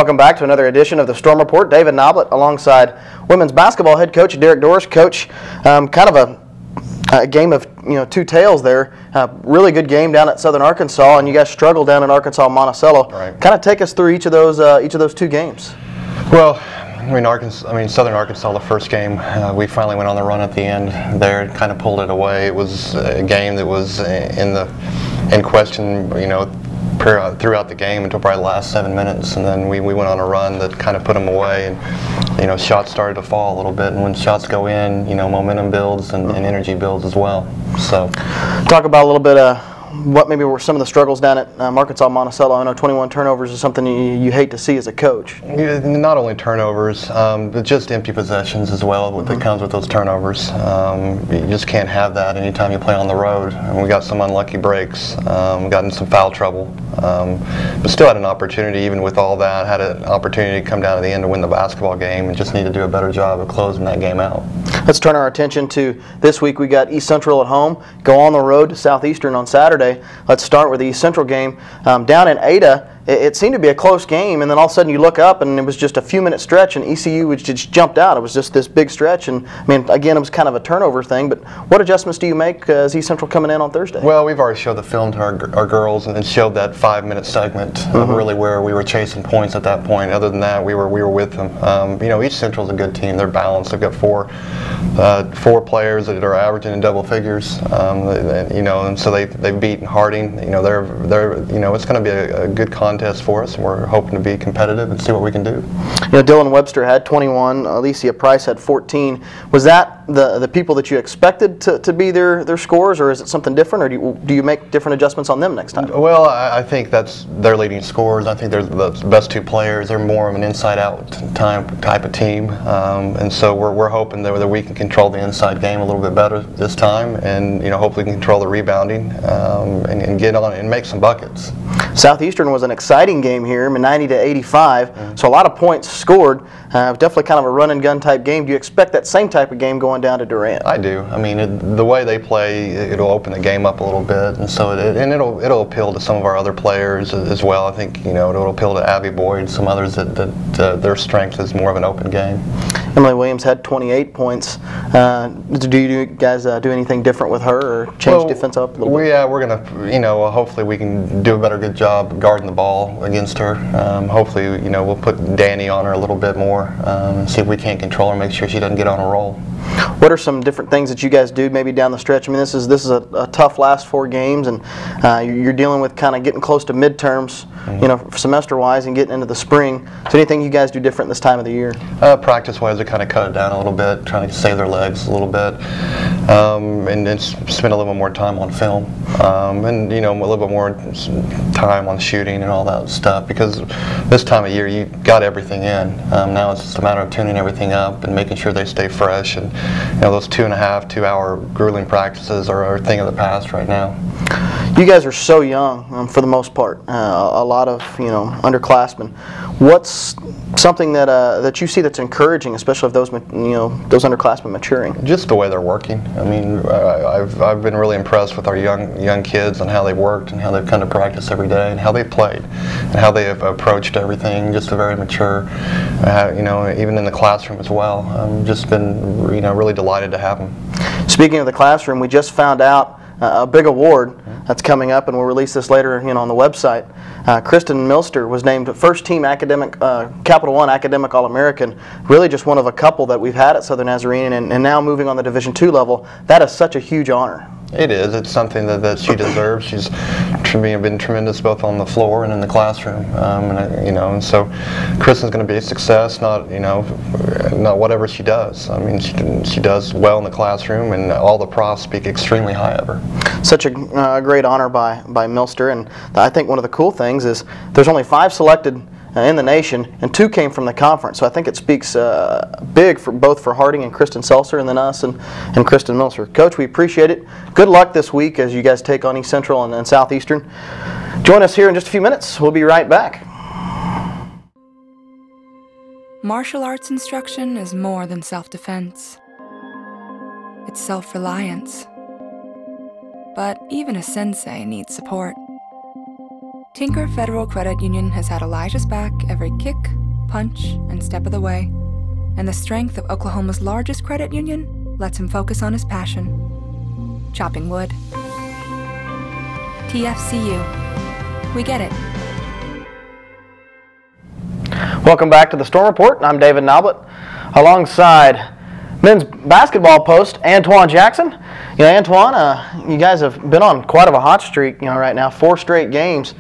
Welcome back to another edition of the Storm Report. David Noblett alongside women's basketball head coach Dorris. Coach, kind of a game of two tales there. Really good game down at Southern Arkansas, and you guys struggled down in Arkansas Monticello. Right. Kind of take us through each of those two games. Well, Southern Arkansas, the first game, we finally went on the run at the end there and kind of pulled it away. It was a game that was in question, throughout the game until probably the last 7 minutes, and then we went on a run that kind of put them away, and shots started to fall a little bit, and when shots go in, momentum builds and energy builds as well. So, talk about a little bit what maybe were some of the struggles down at Arkansas Monticello. I know 21 turnovers is something you hate to see as a coach. Yeah, not only turnovers, but just empty possessions as well that comes with those turnovers. You just can't have that anytime you play on the road. And we got some unlucky breaks, got in some foul trouble, but still had an opportunity. Even with all that, had an opportunity to come down to the end to win the basketball game, and just need to do a better job of closing that game out. Let's turn our attention to this week. We got East Central at home, go on the road to Southeastern on Saturday. Let's start with the East Central game. Down in Ada, it seemed to be a close game, and then all of a sudden you look up and it was just a few-minute stretch, and ECU just jumped out. It was just this big stretch, and again, it was kind of a turnover thing, but what adjustments do you make as East Central coming in on Thursday? Well, we've already showed the film to our girls and then showed that 5-minute segment of really where we were chasing points at that point. Other than that, we were with them. East Central's a good team. They're balanced. They've got four players that are averaging in double figures, and so they've beaten Harding. It's going to be a good contest for us, and we're hoping to be competitive and see what we can do. Dylan Webster had 21. Alicia Price had 14. Was that the people that you expected to be their scores, or is it something different, or do you make different adjustments on them next time? Well, I think that's their leading scorers. I think they're the best two players. They're more of an inside-out type of team, and so we're hoping that we can control the inside game a little bit better this time, and hopefully control the rebounding and get on and make some buckets. Southeastern was an exciting game here, 90-85, so a lot of points scored. Definitely kind of a run and gun type game. Do you expect that same type of game going down to Durant? I do. The way they play, it'll open the game up a little bit, and so it'll appeal to some of our other players as well. I think it'll appeal to Abby Boyd, some others that their strength is more of an open game. Emily Williams had 28 points. Do you guys do anything different with her, or change defense up a little bit? Yeah, we're gonna hopefully we can do a good job guarding the ball against her. Hopefully we'll put Danny on her a little bit more, and see if we can't control her, make sure she doesn't get on a roll. What are some different things that you guys do maybe down the stretch? This is a tough last 4 games, and you're dealing with kind of getting close to midterms, semester-wise, and getting into the spring. So anything you guys do different this time of the year? Practice-wise, we kind of cut it down a little bit, trying to save their legs a little bit, and then spend a little bit more time on film, and a little bit more time on shooting and all that stuff. Because this time of year, you got everything in. Now it's just a matter of tuning everything up and making sure they stay fresh. And those 2.5-2-hour grueling practices are a thing of the past right now. You guys are so young, for the most part. A lot of underclassmen. What's something that you see that's encouraging, especially of those those underclassmen maturing? Just the way they're working. I've been really impressed with our young kids and how they've worked and how they've come to practice every day and how they've played and how they have approached everything. Just a very mature. Even in the classroom as well. I've just been really delighted to have them. Speaking of the classroom, we just found out a big award that's coming up, and we'll release this later on the website. Kristen Milster was named first team academic Capital One Academic All-American. Really just one of a couple that we've had at Southern Nazarene, and now moving on the Division II level. That is such a huge honor. It is. It's something that she deserves. She's been tremendous both on the floor and in the classroom, and so Kristen's going to be a success. Not whatever she does. She does well in the classroom, and all the profs speak extremely high of her. Such a great honor by Milster, and I think one of the cool things is there's only 5 selected in the nation, and 2 came from the conference. So I think it speaks big for both for Harding and Kristen Seltzer, and then us and Kristen Milster. Coach, we appreciate it. Good luck this week as you guys take on East Central and Southeastern. Join us here in just a few minutes. We'll be right back. Martial arts instruction is more than self-defense. It's self-reliance. But even a sensei needs support. Tinker Federal Credit Union has had Elijah's back every kick, punch, and step of the way, and the strength of Oklahoma's largest credit union lets him focus on his passion: chopping wood. TFCU. We get it. Welcome back to the Storm Report. I'm David Noblett, alongside men's basketball post Antwone Jackson. You know, Antwone, you guys have been on quite of a hot streak, right now, 4 straight games.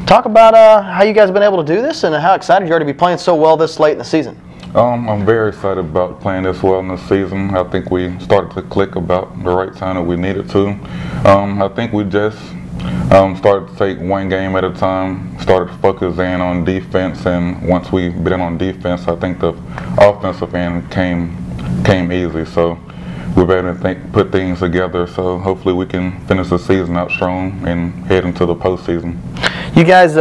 Talk about how you guys have been able to do this and how excited you are to be playing so well this late in the season. I'm very excited about playing this well in the season. I think we started to click about the right time that we needed to. I think we just started to take one game at a time, started to focus in on defense, and once we been on defense, I think the offensive end came easy. So we've been able to put things together, so hopefully we can finish the season out strong and head into the postseason. You guys,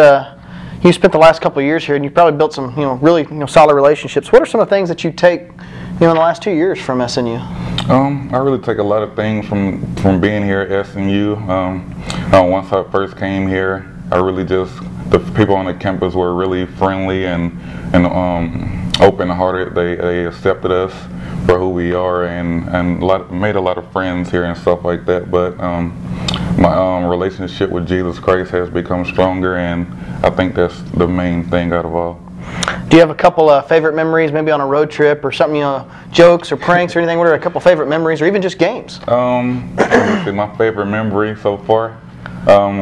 you spent the last couple of years here, and you probably built some, really, solid relationships. What are some of the things that you take, in the last 2 years from SNU? I really take a lot of things from being here at SNU. Once I first came here, the people on the campus were really friendly and open-hearted. They accepted us for who we are and made a lot of friends here and stuff like that. But my relationship with Jesus Christ has become stronger, and I think that's the main thing out of all. Do you have a couple of favorite memories, maybe on a road trip or something, jokes or pranks or anything? What are a couple of favorite memories, or even just games? My favorite memory so far,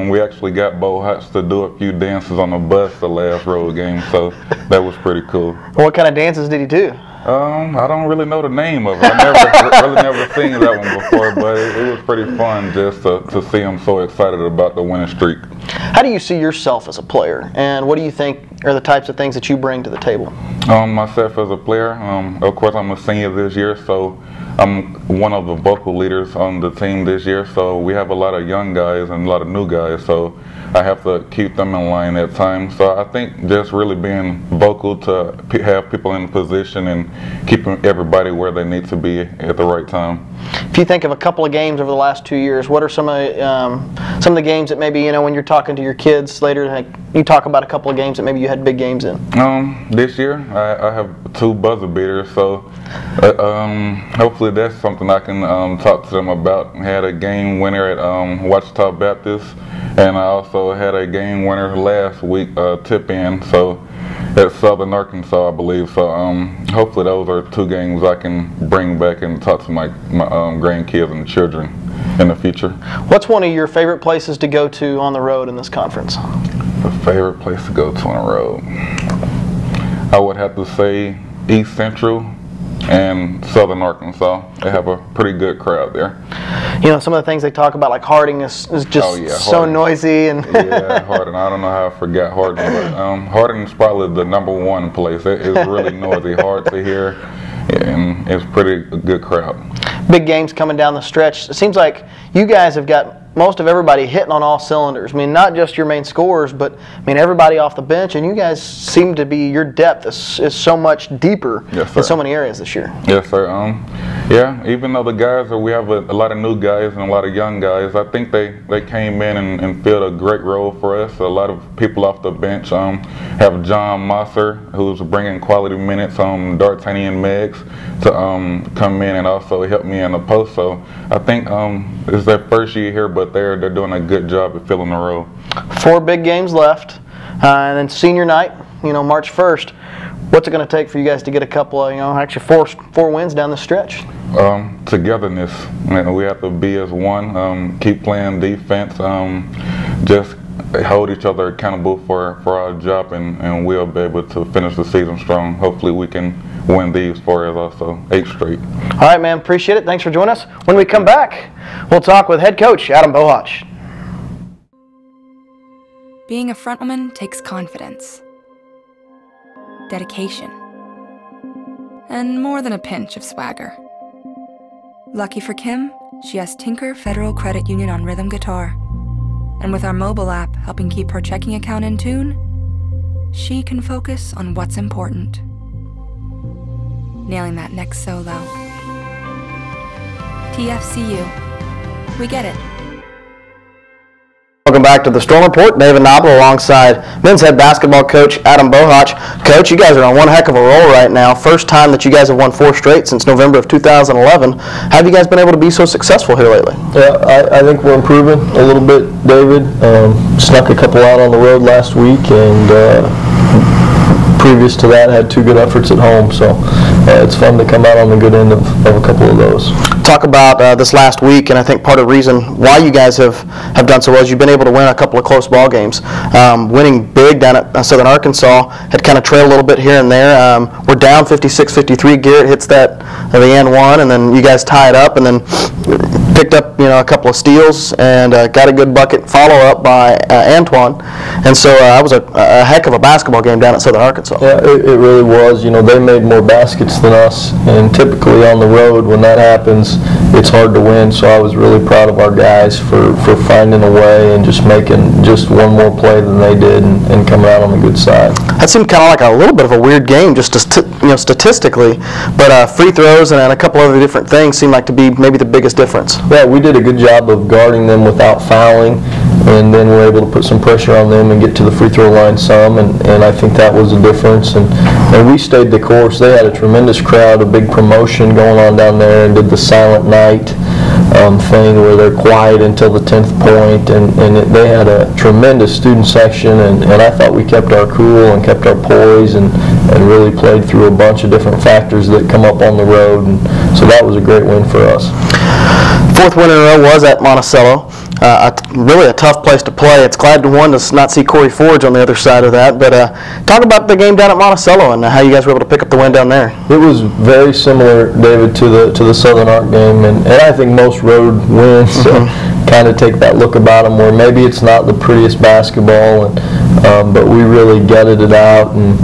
we actually got Bohac to do a few dances on the bus the last road game, so that was pretty cool. What kind of dances did he do? I don't really know the name of it. I really never seen that one before, but it was pretty fun just to see him so excited about the winning streak. How do you see yourself as a player, and what do you think are the types of things that you bring to the table? Myself as a player, of course I'm a senior this year, so I'm one of the vocal leaders on the team this year, so we have a lot of young guys and a lot of new guys, so I have to keep them in line at times. So I think just really being vocal to have people in position and keeping everybody where they need to be at the right time. If you think of a couple of games over the last 2 years, what are some of the games that maybe, when you're talking to your kids later, like you talk about a couple of games that maybe you had big games in? This year I have 2 buzzer beaters, so hopefully that's something I can talk to them about. I had a game winner at Ouachita Baptist, and I also had a game winner last week, tip-in, so at Southern Arkansas, I believe. So hopefully those are 2 games I can bring back and talk to my grandkids and children in the future. What's one of your favorite places to go to on the road in this conference? A favorite place to go to on the road? I would have to say East Central and Southern Arkansas. They have a pretty good crowd there. Some of the things they talk about, like Harding, is just so noisy. And yeah, Harding. I don't know how I forgot Harding, but Harding is probably the #1 place. It is really noisy, hard to hear, and it's pretty good crowd. Big games coming down the stretch. It seems like you guys have got most of everybody hitting on all cylinders. I mean, not just your main scorers, but everybody off the bench. And you guys seem to be, your depth is so much deeper in so many areas this year. Yes, sir. Yeah, even though the guys, we have a lot of new guys and a lot of young guys, I think they came in and filled a great role for us. A lot of people off the bench have John Mosser, who's bringing quality minutes, D'Artagnan Meggs, to come in and also help me in the post. So I think it's their first year here, but they're doing a good job at filling the role. 4 big games left, and then senior night, March 1st. What's it going to take for you guys to get a couple of, actually four wins down the stretch? Togetherness. We have to be as one. Keep playing defense. Just hold each other accountable for our job, and we'll be able to finish the season strong. Hopefully we can win these 4 as also 8 straight. All right, man. Appreciate it. Thanks for joining us. When we come back, we'll talk with head coach Adam Bohac. Being a frontwoman takes confidence, dedication, and more than a pinch of swagger. Lucky for Kim, she has Tinker Federal Credit Union on rhythm guitar. And with our mobile app helping keep her checking account in tune, she can focus on what's important. Nailing that next solo. TFCU. We get it. Welcome back to the Storm Report. David Noblett alongside men's head basketball coach Adam Bohac. Coach, you guys are on one heck of a roll right now. First time that you guys have won 4 straight since November of 2011. How have you guys been able to be so successful here lately? Yeah, I think we're improving a little bit, David. Snuck a couple out on the road last week, and previous to that had 2 good efforts at home. So it's fun to come out on the good end of a couple of those. Talk about this last week, and I think part of the reason why you guys have done so well is you've been able to win a couple of close ball games. Winning big down at Southern Arkansas, had kind of trailed a little bit here and there. We're down 56-53. Garrett hits that the Antwone, and then you guys tie it up, and then picked up a couple of steals and got a good bucket follow-up by Antwone. And so that was a heck of a basketball game down at Southern Arkansas. Yeah, it really was. They made more baskets than us, and typically on the road when that happens, it's hard to win. So I was really proud of our guys for finding a way and just making just one more play than they did and coming out on the good side. That seemed kind of like a little bit of a weird game, just statistically, but free throws and a couple other different things seem like to be maybe the biggest difference. Yeah, we did a good job of guarding them without fouling, and then we're able to put some pressure on them and get to the free throw line some, and I think that was the difference. And we stayed the course. They had a tremendous crowd, a big promotion going on down there, and did the silent night thing where they're quiet until the 10th point, and they had a tremendous student section, and I thought we kept our cool and kept our poise and really played through a bunch of different factors that come up on the road, and so that was a great win for us. 4th win in a row was at Monticello. Really a tough place to play. It's glad to not see Corey Forge on the other side of that. But talk about the game down at Monticello and how you guys were able to pick up the win down there. It was very similar, David, to the Southern Ark game, and I think most road wins kind of take that look about them where maybe it's not the prettiest basketball, but we really gutted it out, and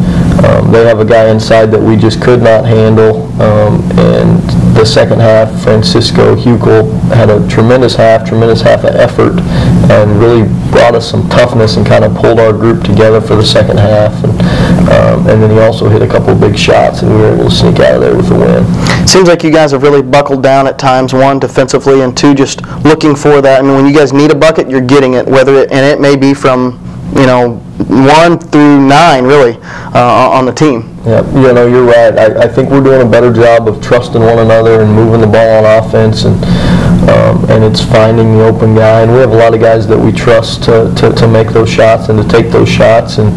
they have a guy inside that we just could not handle, and the second half, Francisco Huckel had a tremendous half of effort and really brought us some toughness and kind of pulled our group together for the second half, and then he also hit a couple of big shots, and we were able to sneak out of there with the win. Seems like you guys have really buckled down at times, 1, defensively, and 2, just looking for that. I mean, when you guys need a bucket, you're getting it, and it may be from 1 through 9 really on the team. Yeah, you're right. I think we're doing a better job of trusting one another and moving the ball on offense, and it's finding the open guy. And we have a lot of guys that we trust to make those shots and to take those shots, and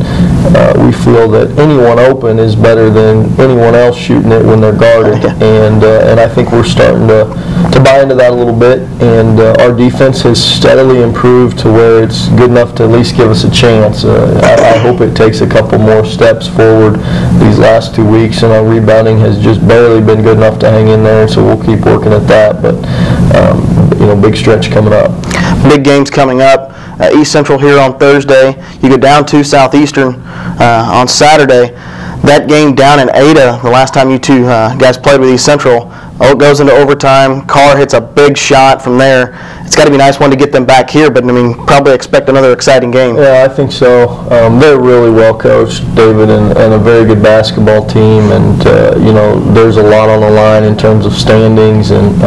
we feel that anyone open is better than anyone else shooting it when they're guarded. And I think we're starting to buy into that a little bit, and our defense has steadily improved to where it's good enough to at least give us a chance. I hope it takes a couple more steps forward these last 2 weeks, and our rebounding has just barely been good enough to hang in there, so we'll keep working at that. But big stretch coming up. Big games coming up. East Central here on Thursday. You go down to Southeastern on Saturday. That game down in Ada, the last time you two guys played with East Central, it goes into overtime. Carr hits a big shot from there. It's got to be a nice one to get them back here, but probably expect another exciting game. Yeah, I think so. They're really well coached, David, and a very good basketball team, and there's a lot on the line in terms of standings, and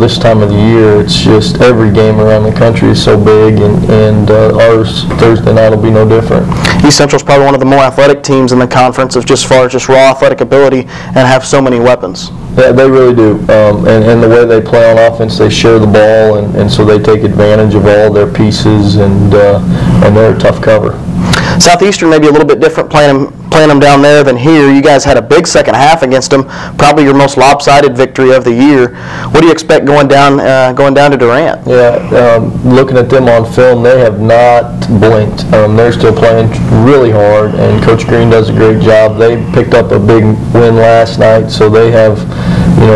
this time of the year, it's just every game around the country is so big, and ours Thursday night will be no different. East Central's probably one of the more athletic teams in the conference as far as just raw athletic ability and have so many weapons. Yeah, they really do, and the way they play on offense, they share the ball, and so they take advantage of all their pieces, and they're a tough cover. Southeastern may be a little bit different playing them down there than here. You guys had a big second half against them, probably your most lopsided victory of the year. What do you expect going down to Durant? Yeah, looking at them on film, they have not blinked. They're still playing really hard, and Coach Green does a great job. They picked up a big win last night, so they have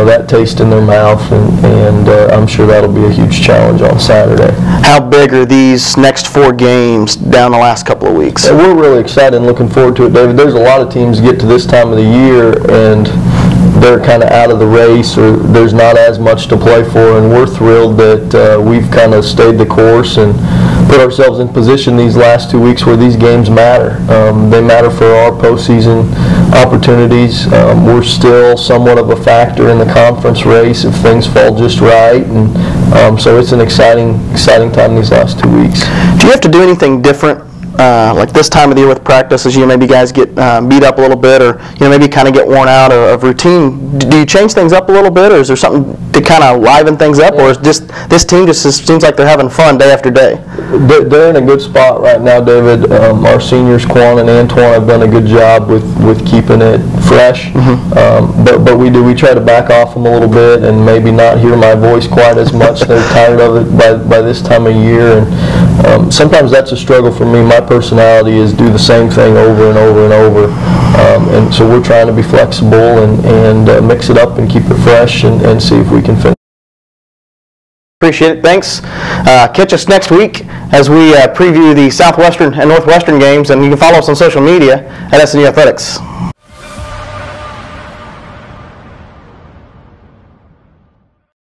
that taste in their mouth, and I'm sure that'll be a huge challenge on Saturday. How big are these next 4 games down the last couple of weeks? Yeah, we're really excited and looking forward to it, David. There's a lot of teams get to this time of the year and they're kind of out of the race, or there's not as much to play for, and we're thrilled that we've kind of stayed the course and put ourselves in position these last 2 weeks where these games matter. They matter for our postseason opportunities. We're still somewhat of a factor in the conference race if things fall just right, and so it's an exciting time these last 2 weeks. Do you have to do anything different, like this time of the year with practice, as maybe guys get beat up a little bit, or maybe kind of get worn out of routine? Do you change things up a little bit, or is there something to kind of liven things up, or is just this team just seems like they're having fun day after day? They're in a good spot right now, David. Our seniors, Quan and Antwone, have done a good job with keeping it fresh. But we try to back off them a little bit and maybe not hear my voice quite as much. They're tired of it by this time of year, and sometimes that's a struggle for me. My personality is do the same thing over and over and over, and so we're trying to be flexible and mix it up and keep it fresh and see if we can finish. Appreciate it. Thanks. Catch us next week as we preview the Southwestern and Northwestern games, and you can follow us on social media at SNU Athletics.